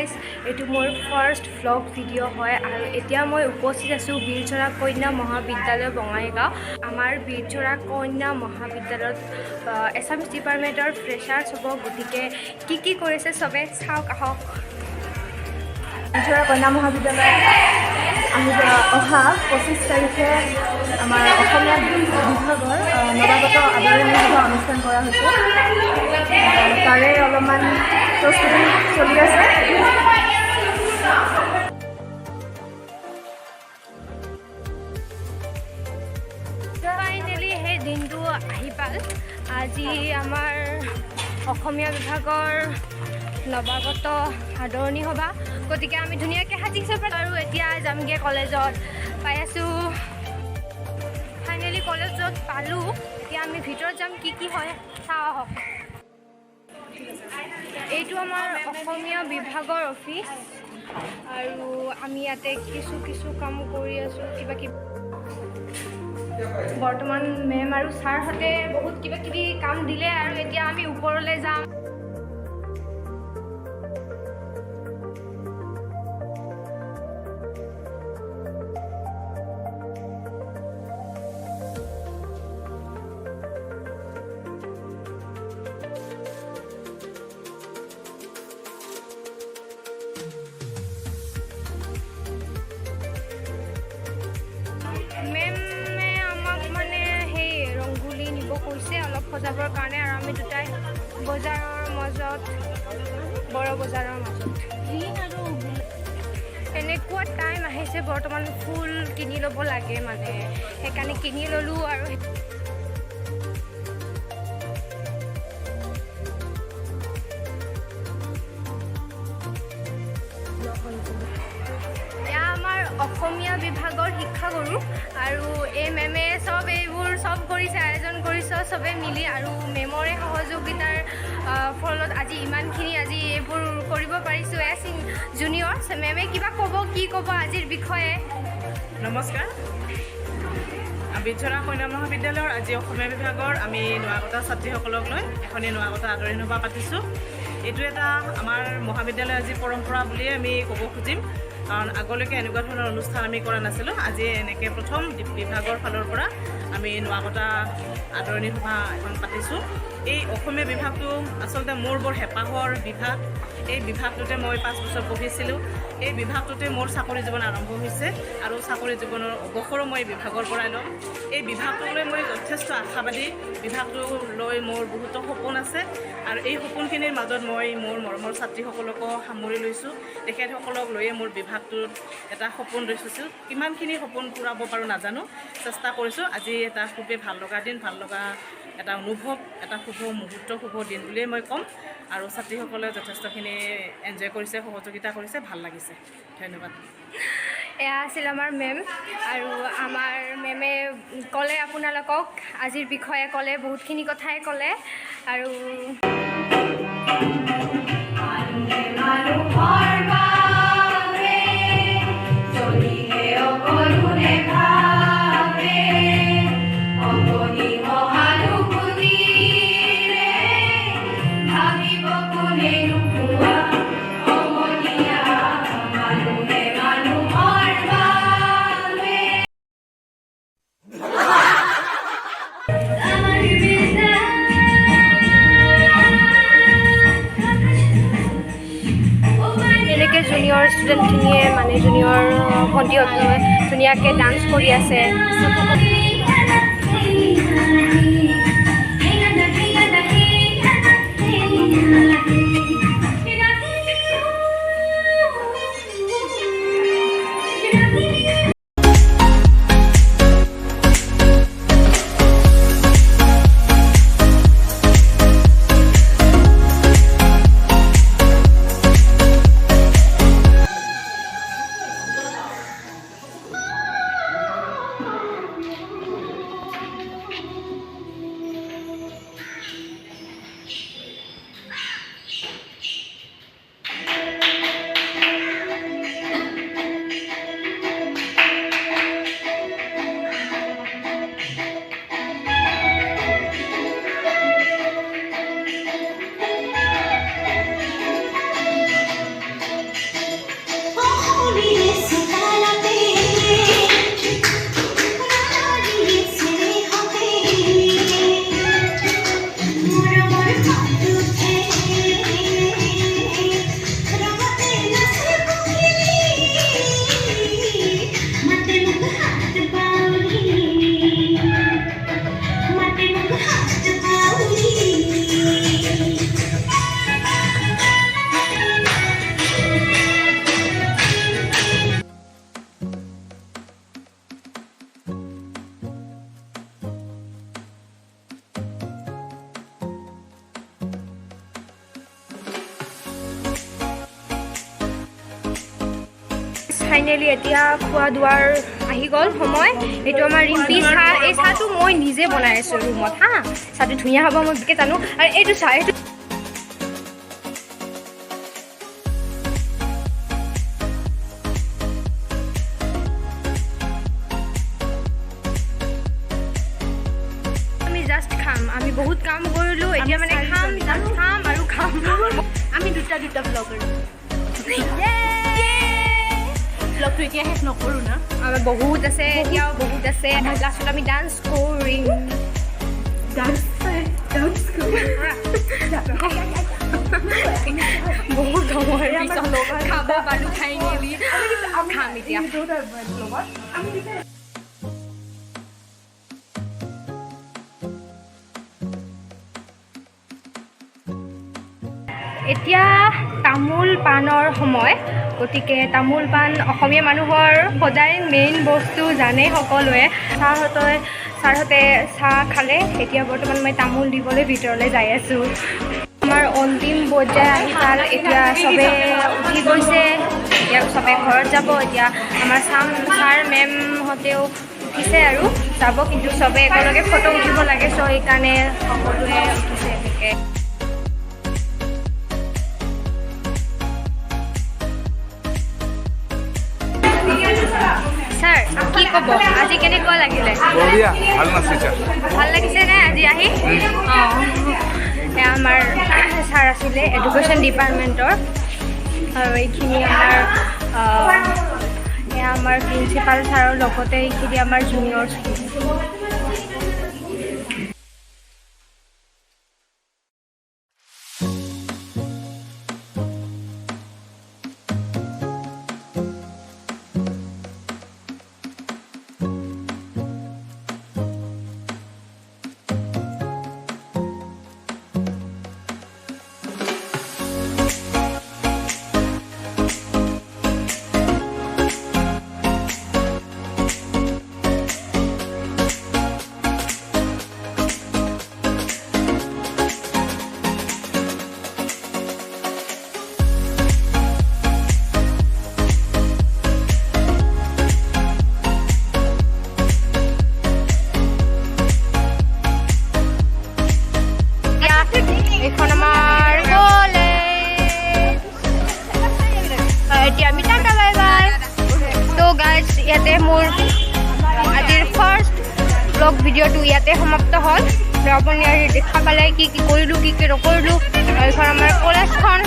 Guys, এইটো মোৰ first vlog video' হয় আৰু এতিয়া মই উপস্থিত আছোঁ বীৰঝৰা কন্যা মহাবিদ্যালয় বঙাইগাঁও। আমাৰ বীৰঝৰা কন্যা মহাবিদ্যালয়ত এছামিছ ডিপাৰ্টমেণ্টৰ ফ্ৰেছাৰ্ছ হ'ব, গতিকে কি কৰিছে চবে চাওক আহক। বীৰঝৰা কন্যা মহাবিদ্যালয়ত অহা 25 তাৰিখে আমাৰ অসমীয়া বিভাগৰ নৱাগত আদৰণি সভা অনুষ্ঠান কৰা হৈছে। তাৰে অলপমান প্ৰস্তুতি চলি আছে। ফাইনেলি সেই দিনটো আহি পাল। আজি আমাৰ অসমীয়া বিভাগৰ নৱাগত আদৰণি সভা, গতিকে আমি ধুনীয়াকৈ সাজিছোঁ আৰু এতিয়া যামগৈ কলেজত। পাই আছোঁ ফাইনেলি কলেজত পালোঁ। এতিয়া আমি ভিতৰত যাম, কি হয় চাওঁ আহক। এইটো আমাৰ অসমীয়া বিভাগৰ অফিচ আৰু আমি ইয়াতে কিছু কাম কৰি আছোঁ, কিবা বৰ্তমান মেম আৰু ছাৰহঁতে বহুত কিবা কাম দিলে আৰু এতিয়া আমি ওপৰলৈ যাম। মেমে আমাক মানে সেই ৰংগুলি নিব কৈছে অলপ সজাবৰ কাৰণে, আৰু আমি দুটাই বজাৰৰ মাজত, বড় বজাৰৰ মাজত এনেকুৱা টাইম আহিছে বৰ্তমান ফুল কিনি ল'ব লাগে, মানে সেইকাৰণে কিনি ল'লোঁ। আৰু এয়া আমাৰ অসমীয়া বিভাগৰ শিক্ষাগুৰু আৰু এই মেমে এইবোৰ কৰিছে, আয়োজন কৰিছে চবে মিলি, আৰু মেমৰে সহযোগিতাৰ ফলত আজি ইমানখিনি এইবোৰ কৰিব পাৰিছোঁ। জুনিয়ৰ মেমে কিবা কি ক'ব আজিৰ বিষয়ে? নমস্কাৰ। বীৰঝৰা কন্যা মহাবিদ্যালয়ৰ আজি অসমীয়া বিভাগৰ আমি নৱাগত ছাত্ৰীসকলক লৈ এখনি নৱাগত আদৰণি সভা পাতিছোঁ। এইটো এটা আমাৰ মহাবিদ্যালয়ৰ আজি পৰম্পৰা বুলিয়ে আমি ক'ব খুজিম, কাৰণ আগলৈকে এনেকুৱা ধৰণৰ অনুষ্ঠান আমি কৰা নাছিলোঁ। আজি এনেকৈ প্ৰথম বিভাগৰ ফালৰ পৰা আমি নৱাগত আদৰণি সভা এখন পাতিছোঁ। এই অসমীয়া বিভাগটো আচলতে মোৰ বৰ হেঁপাহৰ বিভাগ। এই বিভাগটোতে মই 5 বছৰ পঢ়িছিলোঁ। এই বিভাগটোতে মোৰ চাকৰি জীৱন আৰম্ভ হৈছে আৰু চাকৰি জীৱনৰ অৱসৰো মই বিভাগৰ পৰাই ল'ম। এই বিভাগটোক লৈ মই যথেষ্ট আশাবাদী। বিভাগটো লৈ মোৰ বহুতো সপোন আছে আৰু এই সপোনখিনিৰ মাজত মই মোৰ মৰমৰ ছাত্ৰীসকলকো সামৰি লৈছোঁ। তেখেতসকলক লৈয়ে মোৰ বিভাগটোত এটা সপোন ৰচিছোঁ। কিমানখিনি সপোন পূৰাব পাৰোঁ নাজানো, চেষ্টা কৰিছোঁ। আজি এটা খুবেই ভাল লগা দিন, ভাল লগা এটা অনুভৱ, এটা শুভ মুহূৰ্ত, শুভ দিন বুলিয়েই মই ক'ম। আৰু ছাত্ৰীসকলে যথেষ্টখিনি এনজয় কৰিছে, সহযোগিতা কৰিছে, ভাল লাগিছে। ধন্যবাদ। এয়া আছিল আমাৰ মেম, আৰু আমাৰ মেমে ক'লে আপোনালোকক আজিৰ বিষয়ে ক'লে, বহুতখিনি কথাই ক'লে। আৰু এনেকৈ জুনিয়ৰ ষ্টুডেণ্টখিনিয়ে, মানে জুনিয়ৰ ভণ্টিহঁতে ধুনীয়াকৈ ডান্স কৰি আছে। ফাইনেলি এতিয়া খোৱা দুৱাৰ আহি গ'ল সময়। এইটো আমাৰ ৰিম্পি চাহ। এই চাহটো মই নিজে বনাই আছোঁ ৰুমত হা। চাহটো ধুনীয়া হ'ব মই বিশেষ জানো। আৰু এইটো চাহ এইটো আমি জাষ্ট খাম। আমি বহুত কাম কৰিলোঁ, এতিয়া মানে খাম, জাষ্ট খাম আৰু খাম। আমি দুটা ব্লগাৰ। ব্লগটো এতিয়া শেষ নকৰোঁ না। আমাৰ বহুত আছে, এতিয়াও বহুত আছে। লাষ্টত আমি ডান্স কৰিম। বহুত সময় পিছত খাব পাৰোঁ, খাই মেলি খাম এতিয়া। এতিয়া তামোল পাণৰ সময়, গতিকে তামোল পাণ অসমীয়া মানুহৰ সদায় মেইন বস্তু জানে সকলোৱে। ছাৰহঁতে চাহ খালে, এতিয়া বৰ্তমান মই তামোল দিবলৈ ভিতৰলৈ যাই আছোঁ। আমাৰ অন্তিম পৰ্যায় আহি পাল। এতিয়া চবে উঠি গৈছে, এতিয়া চবে ঘৰত যাব। এতিয়া আমাৰ ছাৰ মেমহঁতেও উঠিছে আৰু যাব, কিন্তু চবে একেলগে ফটো উঠিব লাগে, চ' সেইকাৰণে সকলোৱে উঠিছে এনেকৈ। ছাৰ কি ক'ব, আজি কেনেকুৱা লাগিলে? বঢ়িয়া, ভাল নাচিছা। ভাল লাগিছে নে আজি আহি? অঁ, এয়া আমাৰ ছাৰ আছিলে এডুকেশ্যন ডিপাৰ্টমেণ্টৰ, আৰু এইখিনি আমাৰ এয়া আমাৰ প্ৰিন্সিপাল ছাৰৰ লগতে এইখিনি আমাৰ জুনিয়ৰ ষ্টুডেণ্ট। এইখন আমাৰ এতিয়া আমি টাটা বাই বাই। তো গাইজ, ইয়াতে মোৰ আজিৰ ফাৰ্ষ্ট ব্লগ ভিডিঅ'টো ইয়াতে সমাপ্ত হ'ল। আপুনি আৰু দেখা পালে কি কি কৰিলোঁ, কি কি নকৰিলোঁ। এইখন আমাৰ কলেজখন।